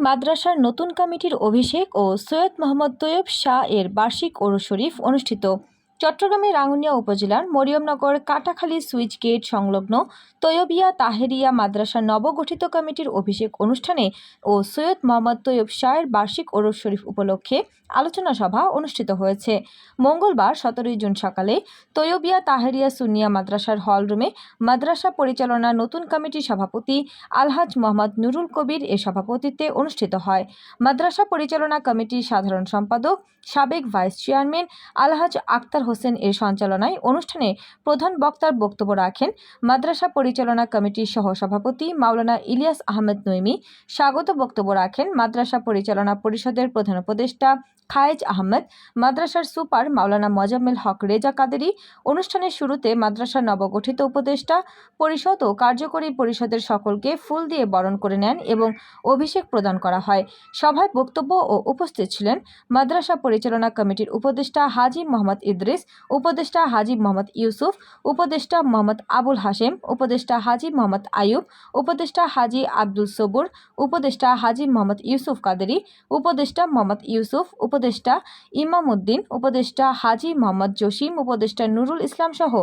মাদ্রাসার নতুন কমিটির অভিষেক ও সৈয়দ মোহাম্মদ তৈয়ব শাহ এর বার্ষিক ওরস শরীফ অনুষ্ঠিত। চট্টগ্রামের রাঙ্গুনিয়া উপজেলার মরিয়মনগর কাটাখালী সুইচ গেট সংলগ্ন তৈয়বিয়া তাহেরিয়া মাদ্রাসার নবগঠিত কমিটির অভিষেক অনুষ্ঠানে ও সৈয়দ মোহাম্মদ তৈয়ব শাহের বার্ষিক ওরস শরীফ উপলক্ষে আলোচনা সভা অনুষ্ঠিত হয়েছে। মঙ্গলবার 17 জুন সকালে তৈয়বিয়া তাহেরিয়া সুন্নিয়া মাদ্রাসার হলরুমে মাদ্রাসা পরিচালনা নতুন কমিটির সভাপতি আলহাজ মোহাম্মদ নুরুল কবির এর সভাপতিত্বে অনুষ্ঠিত হয়। মাদ্রাসা পরিচালনা কমিটির সাধারণ সম্পাদক সাবেক ভাইস চেয়ারম্যান আলহাজ আক্তার হোসেন এর সঞ্চালনায় অনুষ্ঠানে প্রধান বক্তার বক্তব্য রাখেন মাদ্রাসা পরিচালনা কমিটির সহ সভাপতি মাওলানা ইলিয়াস আহমেদ নইমি। স্বাগত বক্তব্য রাখেন মাদ্রাসা পরিচালনা পরিষদের প্রধান উপদেষ্টা খায়েজ আহমেদ, মাদ্রাসার সুপার মাওলানা মোজাম্মেল হক রেজা কাদেরী। অনুষ্ঠানের শুরুতে মাদ্রাসার নবগঠিত উপদেষ্টা পরিষদ ও কার্যকরী পরিষদের সকলকে ফুল দিয়ে বরণ করে নেন এবং অভিষেক প্রদান করা হয়। সভায় বক্তব্য ও উপস্থিত ছিলেন মাদ্রাসা পরিচালনা কমিটির উপদেষ্টা হাজী মোহাম্মদ ইদ্রিস, উপদেষ্টা হাজী মোহাম্মদ ইউসুফ, উপদেষ্টা মোহাম্মদ আবুল হাশেম, উপদেষ্টা হাজী মোহাম্মদ আয়ুব, উপদেষ্টা হাজী আব্দুল সবুর, উপদেষ্টা হাজী মোহাম্মদ ইউসুফ কাদেরী, উপদেষ্টা মোহাম্মদ ইউসুফ, উপদেষ্টা ইমাম উদ্দিন, উপদেষ্টা হাজী মোহাম্মদ জসিম, উপদেষ্টা নুরুল ইসলাম সহ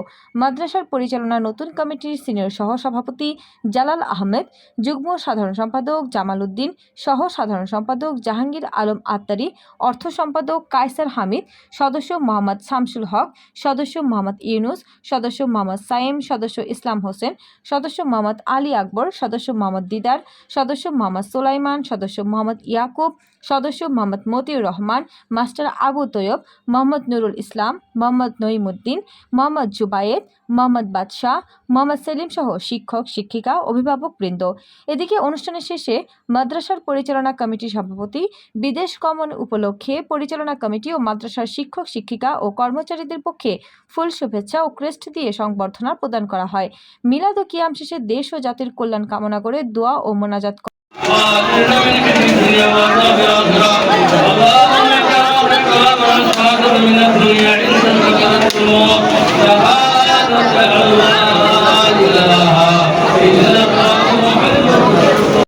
মাদ্রাসার পরিচালনা নতুন কমিটির সিনিয়র সহ সভাপতি জালাল আহমেদ, যুগ্ম সাধারণ সম্পাদক জামাল উদ্দিন, সহ সাধারণ সম্পাদক জাহাঙ্গীর আলম আত্তারি, অর্থ সম্পাদক কায়সার হামিদ, সদস্য মোহাম্মদ শামসুল হক, সদস্য মোহাম্মদ ইউনুস, সদস্য মোহাম্মদ সাইম, সদস্য ইসলাম হোসেন, সদস্য মোহাম্মদ আলী আকবর, সদস্য মোহাম্মদ দিদার, সদস্য মোহাম্মদ সোলাইমান, সদস্য মোহাম্মদ ইয়াকুব, সদস্য মোহাম্মদ মতিউর রহমান, মাস্টার আবু তৈয়ব, মোহাম্মদ নুরুল ইসলাম, মোহাম্মদ নঈমুদ্দিন, মোহাম্মদ জুবায়েদ, মোহাম্মদ বাদশাহ, মোহাম্মদ সেলিম সহ শিক্ষক শিক্ষিকা অভিভাবক বৃন্দ। এদিকে অনুষ্ঠানের শেষে মাদ্রাসার পরিচালনা কমিটির সভাপতি বিদেশ গমন উপলক্ষে পরিচালনা কমিটি ও মাদ্রাসার শিক্ষক শিক্ষিকা ও কর্মচারীদের পক্ষে ফুল শুভেচ্ছা ও ক্রেস্ট দিয়ে সংবর্ধনা প্রদান করা হয়। মিলাদ ও কিয়াম শেষে দেশ ও জাতির কল্যাণ কামনা করে দোয়া ও মোনাজাত